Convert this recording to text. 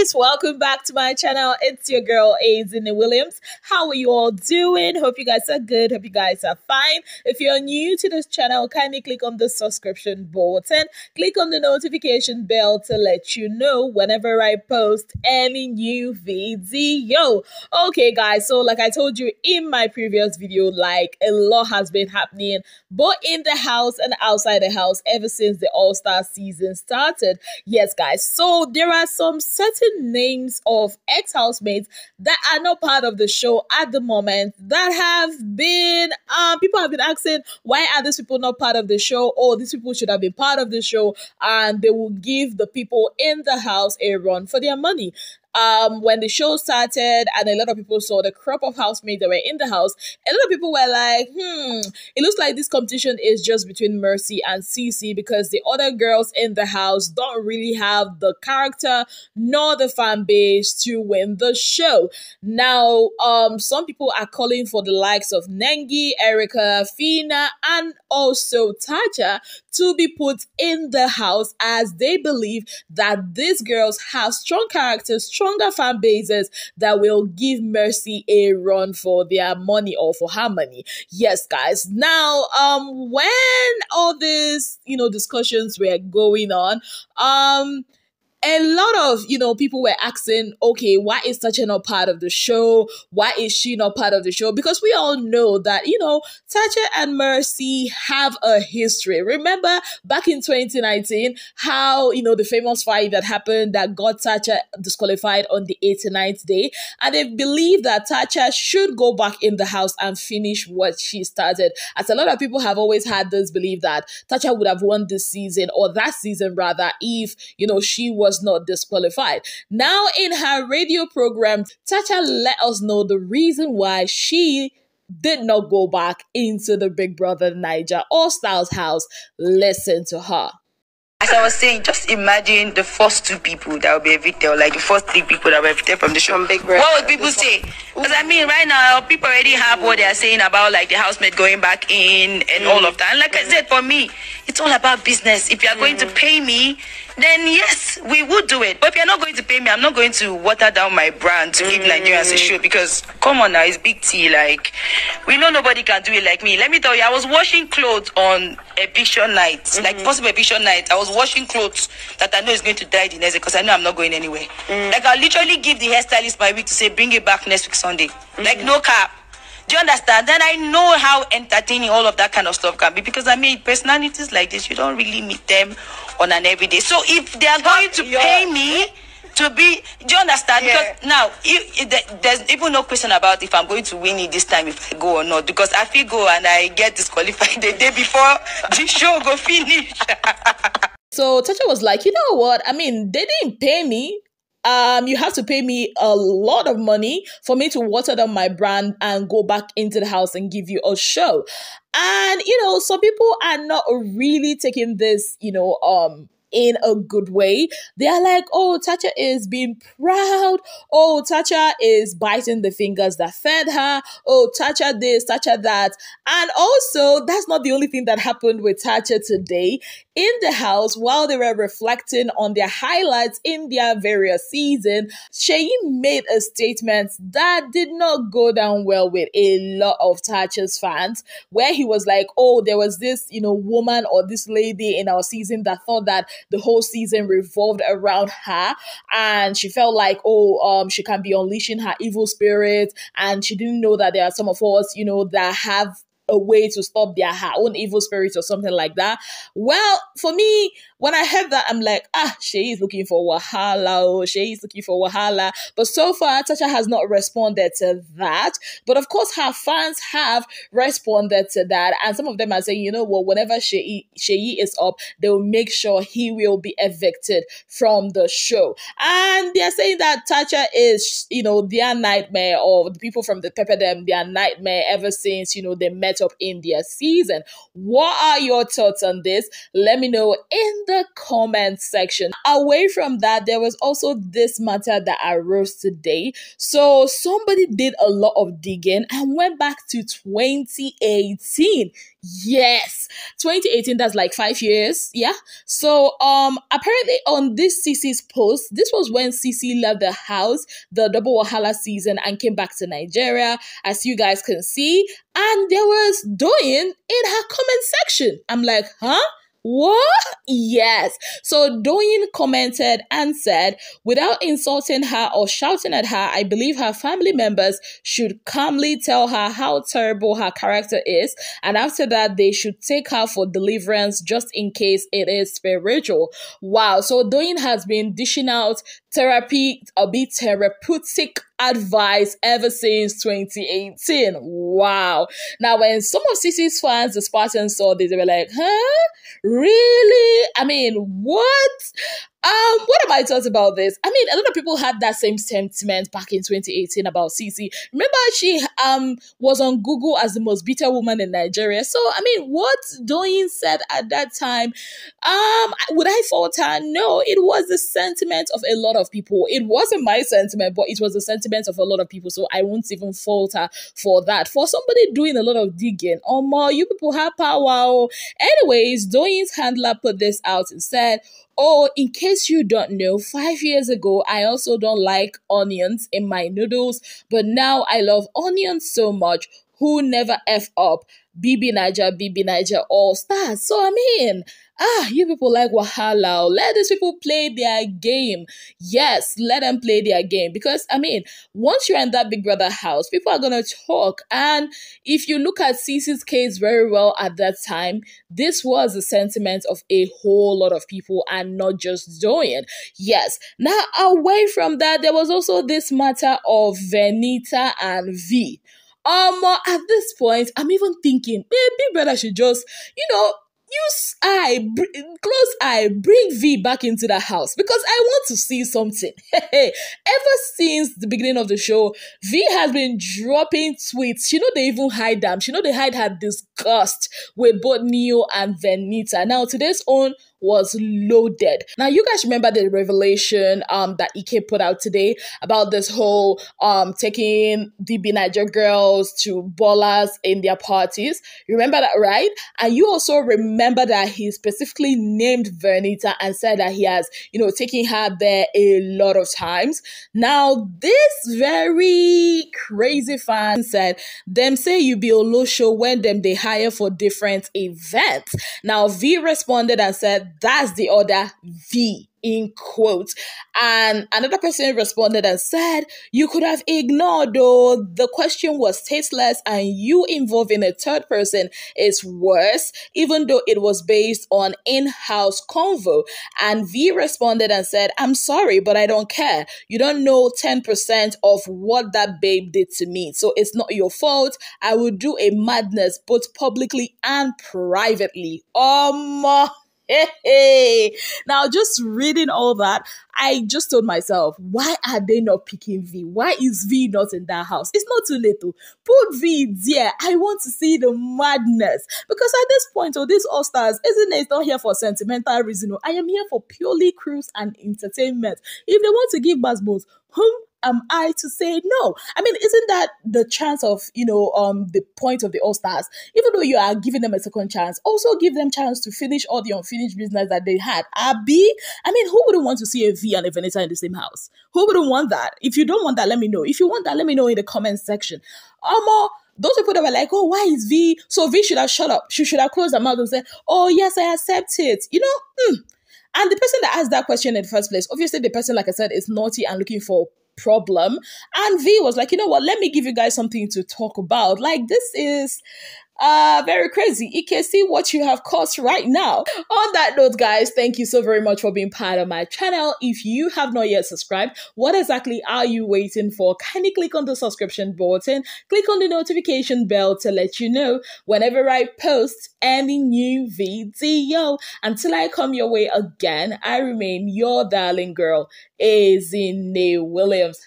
guys, welcome back to my channel. It's your girl Azine Williams. How are you all doing? Hope you guys are good. Hope you guys are fine. If you're new to this channel, kindly click on the subscription button, click on the notification bell to let you know whenever I post any new video. Okay guys, so like I told you in my previous video, like a lot has been happening both in the house and outside the house ever since the All-Star season started. Yes guys, so there are some certain names of ex-housemates that are not part of the show at the moment that have been people have been asking, why are these people not part of the show? Or these people should have been part of the show, and they will give the people in the house a run for their money. When the show started and a lot of people saw the crop of housemates that were in the house, a lot of people were like, it looks like this competition is just between Mercy and CeCe, because the other girls in the house don't really have the character nor the fan base to win the show. Now, some people are calling for the likes of Nengi, Erica, Fina, and also Tacha to be put in the house, as they believe that these girls have strong characters, stronger fan bases that will give Mercy a run for their money or for her money. Yes, guys. Now, when all these, discussions were going on, a lot of, people were asking, okay, why is Tacha not part of the show? Why is she not part of the show? Because we all know that, Tacha and Mercy have a history. Remember back in 2019, how, the famous fight that happened that got Tacha disqualified on the 89th day. And they believe that Tacha should go back in the house and finish what she started. As a lot of people have always had this belief that Tacha would have won this season, or that season rather, if, she was not disqualified. Now, in her radio program, Tacha let us know the reason why she did not go back into the Big Brother bbnaijaallstars house. Listen to her. As I was saying, just imagine the first two people that will be evicted, or like the first three people that were evicted from the show. Big Brother. What would people say? Because right now, people already have what they are saying about like the housemate going back in and all of that. And like I said, for me, it's all about business. If you are going to pay me, then yes, we would do it. But if you're not going to pay me, I'm not going to water down my brand to give Nigerians a show, because come on now, it's big T. Like, we know nobody can do it like me. Let me tell you, I was washing clothes on eviction night, like possible eviction night. I was washing clothes that I know is going to die the next day, because I know I'm not going anywhere. Like, I'll literally give the hairstylist my week to say, bring it back next week Sunday. Like, no cap. Do you understand? Then I know how entertaining all of that kind of stuff can be, because personalities like this, you don't really meet them on an everyday. So if they are going to pay me to be, do you understand? Yeah. Because now there's even no question about if I'm going to win it this time, if I go or not, because I feel go and I get disqualified the day before the show go finish. So Tacha was like, you know what? They didn't pay me. You have to pay me a lot of money for me to water down my brand and go back into the house and give you a show. And, some people are not really taking this, in a good way. They are like, oh, Tacha is being proud. Oh, Tacha is biting the fingers that fed her. Oh, Tacha this, Tacha that. And also, that's not the only thing that happened with Tacha today. In the house, while they were reflecting on their highlights in their various season, CeCe made a statement that did not go down well with a lot of Tacha's fans, where he was like, oh, there was this, woman or this lady in our season that thought that the whole season revolved around her, and she felt like, she can be unleashing her evil spirit, and she didn't know that there are some of us, that have a way to stop her own evil spirit or something like that. Well, for me, when I heard that, I'm like, CeCe is looking for wahala. CeCe is looking for wahala. But so far, Tacha has not responded to that. But of course, her fans have responded to that. And some of them are saying, whenever CeCe is up, they will make sure he will be evicted from the show. And they're saying that Tacha is, their nightmare, or the people from the Pepperdam, their nightmare ever since, they met up in their season. What are your thoughts on this? Let me know in the the comment section. Away from that, there was also this matter that arose today. So somebody did a lot of digging and went back to 2018. Yes, 2018, that's like 5 years. Yeah. So apparently on this CeCe's post, this was when CeCe left the house, the double wahala season, and came back to Nigeria, as you guys can see. And there was Doyin in her comment section. I'm like, huh? What? Yes. So Doyin commented and said, without insulting her or shouting at her, I believe her family members should calmly tell her how terrible her character is. And after that, they should take her for deliverance just in case it is spiritual. Wow. So Doyin has been dishing out therapeutic advice ever since 2018. Wow. Now, when some of CeCe's fans, the Spartans, saw this, they were like, huh? Really? I mean, what? What are my thoughts about this? I mean, a lot of people had that same sentiment back in 2018 about CeCe. Remember, she was on Google as the most bitter woman in Nigeria. So, I mean, what Doyin said at that time, would I fault her? No, it was the sentiment of a lot of people. It wasn't my sentiment, but it was the sentiment of a lot of people. So I won't even fault her for that. For somebody doing a lot of digging, you people have power. Anyways, Doyin's handler put this out and said, oh, in case you don't know, 5 years ago, I also don't like onions in my noodles, but now I love onions so much. Who never F up? bbnaijaallstars. So, I mean, you people like wahala. Let these people play their game. Yes, let them play their game. Because, I mean, once you're in that Big Brother house, people are going to talk. And if you look at CeCe's case very well at that time, this was the sentiment of a whole lot of people and not just Doyin. Yes. Now, away from that, there was also this matter of Venita and V. At this point, I'm even thinking, Big Brother should just, close eye, bring V back into the house because I want to see something. Ever since the beginning of the show, V has been dropping tweets. They even hide them. They hide her disgust with both Neo and Venita. Now, today's own was loaded. Now, you guys remember the revelation that Ike put out today about this whole taking the bbnaija girls to ballers in their parties. You remember that, right? And you also remember that he specifically named Venita and said that he has, taken her there a lot of times. Now, this very crazy fan said, them say you be Olo show when they hire for different events. Now, V responded and said, that's the other V, in quotes. And another person responded and said, you could have ignored though. The question was tasteless and you involving a third person is worse, even though it was based on in-house convo. And V responded and said, I'm sorry, but I don't care. You don't know 10% of what that babe did to me. So it's not your fault. I would do a madness both publicly and privately. Hey. Now, just reading all that, I just told myself, why are they not picking V? Why is V not in that house? It's not too late to put V there. I want to see the madness. Because at this point, these All-Stars, isn't it, not here for sentimental reason. I am here for purely cruise and entertainment. If they want to give Basbos, whom am I to say no? I mean, isn't that the chance of, the point of the All-Stars? Even though you are giving them a second chance, also give them chance to finish all the unfinished business that they had. Abi? I mean, who wouldn't want to see a V and a Venita in the same house? Who wouldn't want that? If you don't want that, let me know. If you want that, let me know in the comment section. Those people that were like, oh, why is V? So V should have shut up. She should have closed her mouth and said, oh, yes, I accept it. And the person that asked that question in the first place, obviously the person, like I said, is naughty and looking for problem. And V was like, you know what, let me give you guys something to talk about. Like, this is very crazy. You can see what you have caused right now. On that note, guys, thank you so very much for being part of my channel. If you have not yet subscribed, what exactly are you waiting for? Kindly click on the subscription button, click on the notification bell to let you know whenever I post any new video. Until I come your way again, I remain your darling girl, CeCe Williams.